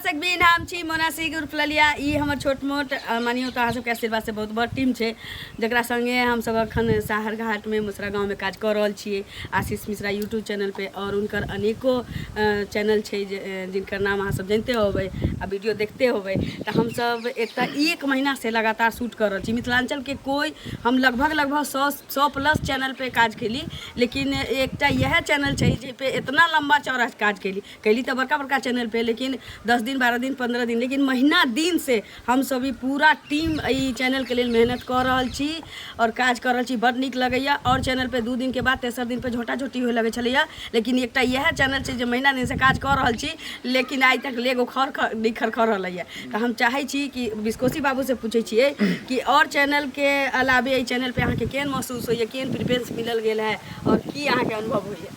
दर्शक भी नाम छी मोनासी उर्फ ललिया। ई हमर छोट मोट मानियो तो अहाँ सबके आशीर्वाद से बहुत बड़ टीम छै जकरा संगे हम सब अखन साहर घाट में मुसरा गाँव में काज कर रहल छियै। आशीष मिश्रा यूट्यूब चैनल पे और उनकर अनेको चैनल छै जिनकर नाम अहाँ सब जानते होबै आ वीडियो देखते होबै। तो हम सब एत 1 महीना से लगातार शूट कर रहल छी। मिथिलांचल के कोई हम लगभग 100 प्लस चैनल पे काज केली, लेकिन एक यह चैनल छै जे पे इतना लंबा चौड़ा काज कैली तो बड़का बड़का चैनल पे, लेकिन 10 दिन 12 दिन 15 दिन, लेकिन महीना दिन से हम सभी पूरा टीम ई चैनल के लिए मेहनत कर रहल छी और काज कर रहल छी। बड़ नीक लगैया। और चैनल पे 2 दिन के बाद तेसर दिन पे झोटा झोटी होए लगे छलैया, लेकिन एक यह चैनल छै जे महीना दिन से काज कर रहल छी, लेकिन आज तक लेगो खर रहलैया। तो हम चाहे छी कि बिस्कोसी बाबू से पूछे छियै कि और चैनल के अलावे ई चैनल पे अहाँ के केहन महसूस होइए, केहन प्रेफरेंस मिलल गेल है और की अहाँ के अनुभव होइए?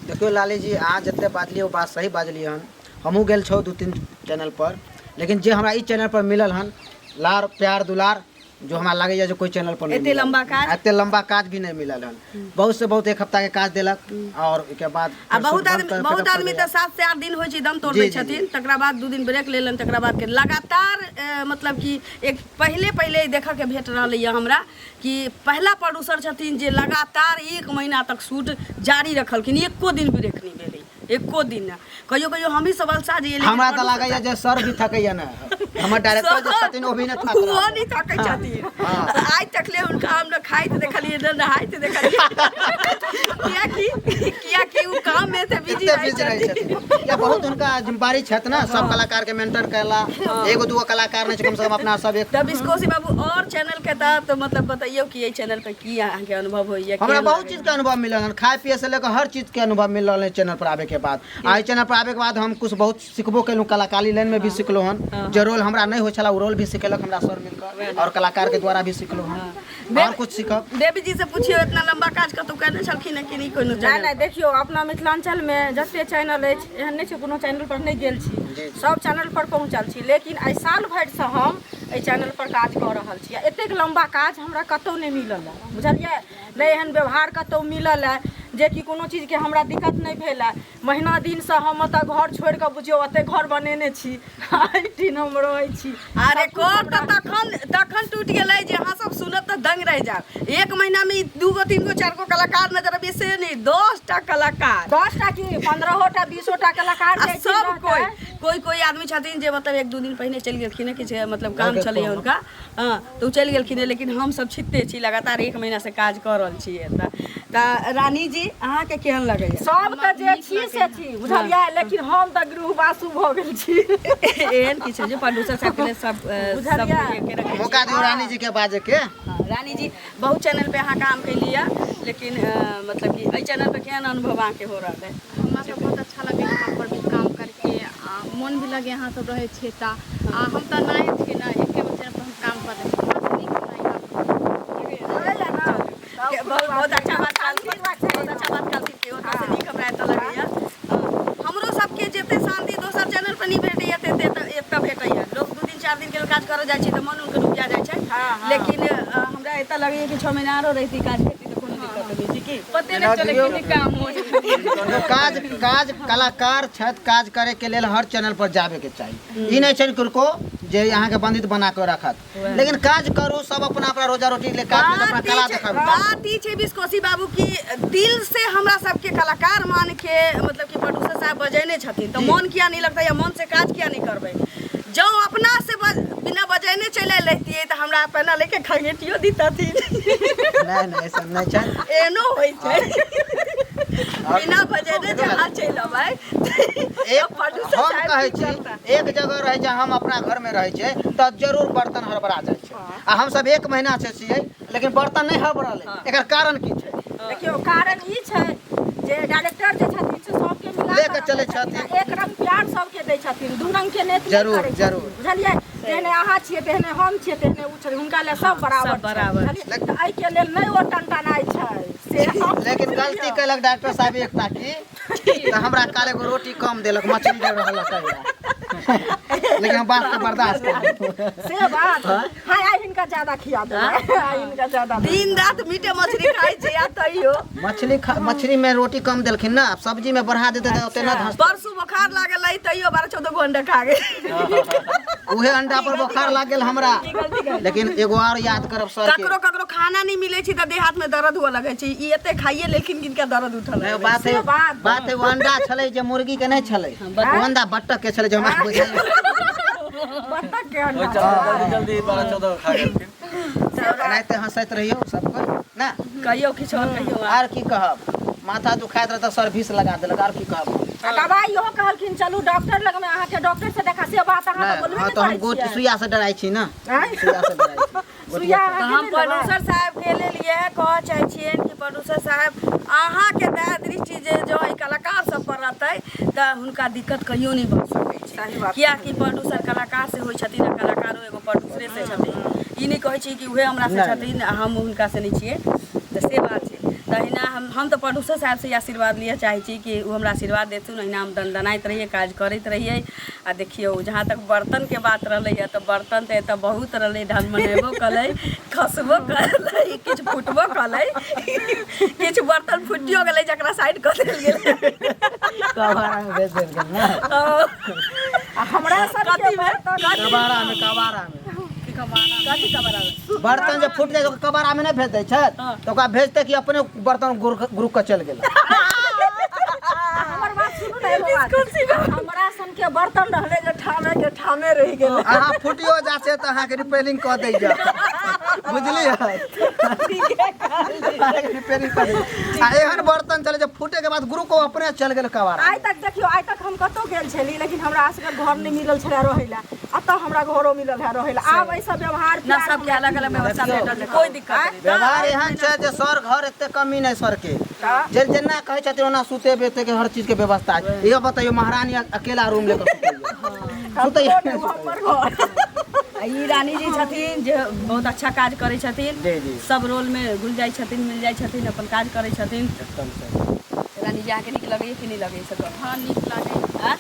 देखियो लाली जी, अहाँ जते बाजलिए वो बात सही बाजलिए हन। हमहूँ गेल छौ 2-3 चैनल पर, लेकिन जे हमरा ई चैनल पर मिलल हन लार प्यार दुलार जो हमरा लगे जो कोई चैनल पर नहीं एते लंबा काज भी नहीं मिलल हन। बहुत से बहुत 1 हफ्ता के काज देलक और के बाद बहुत आदमी तो 7 से 8 दिन हो छै दम तोड़ दै छथिन, तकरा बाद 2 दिन ब्रेक लेलन, तकरा बाद के लगातार मतलब कि एक पहले देखा के भेट रहलै हमरा कि पहला प्रोड्यूसर छथिन जे लगातार 1 महीना तक शूट जारी रखलखिन, एको दिन ब्रेक नहीं भेलै, एको दिन ना। कहियो हम ही सब अलसा जाइए, हमरा त लागैया जे सर भी थकैया ना, हमर डायरेक्टर जे छथिन ओ भी न थक वो नहीं थकै छथिन। आज तक ले उनका हम न खाइत देखलिए न नहाइत देखलिए किया कि वो काम में से बिजी रहे छथिन। या बहुत उनका जिम्मेदारी छत ना, सब कलाकार के मेंटेन करला। एगो दूगो कलाकार नहीं कम से कम अपना सब एक। तब बिस्कोसी बाबू और चैनल के तो मतलब बताइयो कि ये चैनल पे की अहाँ के अनुभव होइए? हमरा बहुत चीज के अनुभव मिलल है, खाए पिए से लेकर हर चीज के अनुभव मिलल है चैनल पर आवे के बाद। आई चैनल पर आवे के बाद हम कुछ बहुत सिखबो केलू, कलाकारी लाइन में भी सिखलो हन। जो रोल हमरा नहीं हो छला वो रोल भी सिखेलक हमरा सर मिलकर, और कलाकार के द्वारा भी सिखलो हन और कुछ सीखब। देवी जी से पूछियो इतना लंबा काज कतौ करने छलखिन कि नहीं? कोनो चैनल नहीं देखियो, अपना मिथिलांचल में जते चैनल अछि एहन नहीं छै कोनो चैनल पर नहीं गेल छी, सब चैनल पर पहुंचल छी, लेकिन आई साल भरि से हम एहि चैनल पर काज कर रहल छी। एतेक लंबा काज हमरा कतौ नहीं मिलल है, बुझलिए? नहीं एहन व्यवहार कतौ मिलल है जे कि कोनो चीज के हमरा दिक्कत नहीं भेल है। महीना दिन से हम अत घर छोड़ के बुझियो अते घर बनेने छी, दिन हम रहै छी। अरे कोर तखन टूट गेलै जे अहाँ सब सुनत त दंग रह जाब। 1 महीना में 2 गो 3 गो 4 गो कलाकार नजर आबे से नहीं, 10 टा कलाकार, 10 टा की 15 टा 20 टा कलाकार सब कोई आदमी छथिन जे मतलब 1-2 दिन पहले चलि गेलखिन है कि मतलब काम चले उनका, तो चलि गेलखिन, लेकिन हम सब छिते छी लगातार 1 महीना से काज कर रहल छियै। त रानी जी अहाँ के केहन लगैया? सब त जे छी से छी, बुझलियै, लेकिन हम त गृहवासु भ गेल छी। एहन किछ जे प्रोड्यूसर सब के सब मौका दियो रानी जी के बाजे के। रानी जी बहुत चैनल पे अहाँ काम कैलिया, लेकिन मतलब कि एहि चैनल पे केहन अनुभव अहाँ के हो रहल है? हमरा के बहुत अच्छा लगे यहाँ पर भी काम करके, मन भी लगे यहाँ सब रहे छे ता हम त नए थे ना, एके बच्चे पर हम काम कर रहे बहुत अच्छा बात कहलखिन कि ओतऽ से नीक हमरा एतऽ लगैया। हमरो सबके जते शांति दोसर चैनल पर नहीं भेटैया एतऽ भेटैया। लोग 2 दिन 4 दिन के काज करऽ जाइ छै तऽ मन उनके रुकिया जाइ छै, लेकिन हमरा एतऽ लगैया कि 6 महीना आरो रहिती काज करती तऽ कोनो दिक्कत नहीं जी की पते नहीं चले कि काम हो जो काज कलाकार छत काज करे के लेल हर चैनल पर जावे के चाहिए। ई नहीं छै को जे यहाँ के बंदित बना के रखत, लेकिन काज करू, सब अपना अपना रोजा रोटी ले काज में अपना कला दिखाबू। बात ई छै बिस्कोसी बाबू की दिल से हमरा सबके कलाकार मान के मतलब कि प्रोड्यूसर साहब बजेने छथिन तो मन किया नहीं लगता, या मन से काज किया नहीं करबै? जो अपना से बिना बजेने चले लेती तो हमरा अपना लेके खंगेटियो दीतथिन। नहीं ऐसा नहीं छै, एनो होय छै बिना बजेने जहाँ चलि अबै। हम कहै छी एक जगह रहे जे हम अपना घर में रहे छै त जरूर बर्तन हड़बड़ा जाय छै, आ हम सब 1 महीना से छियै लेकिन बर्तन नहीं हड़बड़ाले। एकर कारण की छै? देखियो कारण ई छै जे डायरेक्टर जे छथिन से सबके मिला लेके चले छथिन, एक रंग प्यार सबके दै छथिन, 2 रंग के नेत जरूर जरूर, बुझलियै? तेहने अहाँ छियै, तेहने हम छियै, तेहने उ छै, हुनका ले सब बराबर। त एहि के लेल नहीं ओ टनटनाइ छै से। लेकिन गलती कैलक डॉक्टर साहब एकटा की त हमरा काले गो रोटी कम देलक, मछली दे रहल है, लेकिन हम बात के बर्दाश्त कर से बात। हाय आई इनका ज्यादा खिया दो इनका ज्यादा दिन रात मीटे मछली खाई छै या तैयो मछली में रोटी कम देलखिन ना, सब्जी में बढ़ा देते तो ओते ना धंस। परसू बुखार लागल है तैयो 12-14 गो अंडा खा गेल। उहे अंडा पर बुखार लाग गेल हमरा। लेकिन एगो और याद करब सर के, ककरो खाना नहीं मिले छी त देह हाथ में दर्द हुआ लगे छी। ई एते खाइए लेकिन किनका दर्द उठल है। बात है वो अंडा छले जे मुर्गी के नहीं छले, वो अंडा बत्तख के छले जो हमरा बुझाइल। बत्तख के अंडा जल्दी 12-14 खा गेलखिन। एनाहिते हंसैत रहियो सब कोई ना। कहियो किछो कहियो आर की कहब, माथा दुखाइत रहे तो सर्विस लगा देलक। आर की कहब, दवाई इहो कहलखिन चलू डॉक्टर लग में, अहाँ के डॉक्टर से देखा से बात अहाँ तो बोलबे हाँ तो हम गोटी सुइया से डराई छी ना, सुइया से डराई छी। सुइया तो हम प्रोड्यूसर साहब के लिए कह चाहे छिए कि प्रोड्यूसर साहब अहाँ के दया दृष्टि जे जो ई कलाकार सब पर रहतै त हुनका दिक्कत कहियो नहीं भऽ सकै छै। सही बात। किया कि प्रोड्यूसर कलाकार से होइ छथिन आ कलाकारो एगो प्रोड्यूसरे से छथिन। ई नहीं कहै छी कि उहे हमरा से छथिन आ हम हुनका से नहीं छिए, त से बात छै। तहिना हम तो प्रोड्यूसर साहब से आशीर्वाद लिए चाहे छी कि वो हमरा आशीर्वाद देथुन, अहिना हम दनदनाइत रहिए, काज करैत रहिए। आ देखियो जहाँ तक बर्तन के बात रहलै है तो बर्तन तो एतऽ बहुत रहलै, ढंग मनेबो कलै, खसबो कलै, किछु फुटबो कलै, किछु बर्तन फुटियो गेलै जकरा साइड कऽ देल गेलै। कबाड़ा में भेज देल गेल ना, हमरा सब के कबाड़ा में कथी कबाड़ा में? बर्तन जब फूट जाए तो कबाड़ा में नहीं भेज दै छै, तो ओकरा भेजते कि अपने बर्तन गुरुक के चल गेल। हमर बात सुनू ना एगो बात, हमरा सन के बर्तन रहले जे ठामे रह गेल। अहाँ फुटियो जा से तो अहाँ के रिपेयरिंग कऽ दै जा, बुझलियै? रिपेयरिंग कऽ दै। आ एहन बर्तन चले जब फूटे के बाद गुरु को अपने चल गेल कबाड़ा। आइ तक देखियो, आइ तक हम कतौ गेल छली लेकिन हमरा असगर घर नहीं मिलल छले रहै ला, अतः हमरा घरो मिलल है रहै ला। आब ऐसा व्यवहार ना सबके अलग अलग व्यवस्था भेटल छै, कोई दिक्कत नहीं। व्यवहार एहन छै जे सर घर एते कमी नहीं सर के, जे जेना कहै छथिन ओना सुते बेते के हर चीज के व्यवस्था है। ये बताइयो महारानी अकेला रूम लेकर सुतैया ई रानी जी छथिन जे बहुत अच्छा काज करै छथिन, जी जी सब रोल में घुल जाइ छथिन, मिल जाइ छथिन, अपन काज करै छथिन। एकदम से रानी जी अहाँके नीक लगैए कि नहीं लगैए सब? हाँ नीक लागे, हाँ?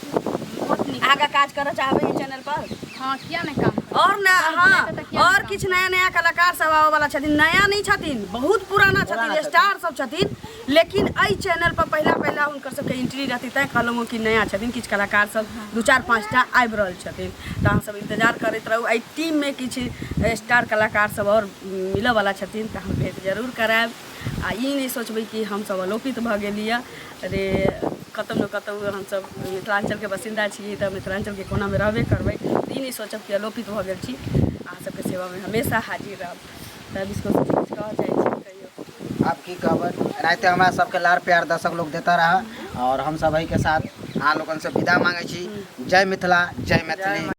बहुत नीक। आगा काज करऽ चाहबै चैनल पर? हाँ किया नहीं काम करे? और ना हाँ बनाते तो किया और नहीं किछु नया नया कलाकार सब आवे वाला छथिन, नया नहीं छथिन, बहुत पुराना छथिन, स्टार सब छथिन। लेकिन एहि चैनल पर पहला हुनकर सबके एंट्री रहती तैं कहलहुँ कि नया छथिन। किछु कलाकार सब 2-4-5टा आबि रहल छथिन, तऽ अहाँ सब इंतजार करैत रहू। एहि टीम में किछु स्टार कलाकार सब और मिलऽ वाला छथिन, तऽ हम भेंट जरूर करायब। आ ई नहीं सोचबै कि हमसब अलोपित भऽ गेलिए, अरे कतौ न कतौ हमसब मिथिलांचल के बासिंदा छी तऽ मिथिलांचल के कोना में रहबे करबै। ई नहीं सोचब कि अलोपित भऽ गेल छी, अहाँ सबके सेवा में हमेशा हाजिर रहब। तब इसको कुछ कहऽ चाहै छी कहियो? आप की कहबै, राइते हमरा सबके लाड़ प्यार दर्शक लोग देता रहा, और हम सब के साथ अहाँ लोगन से विदा मांगे छी। जय मिथिला, जय मैथिली।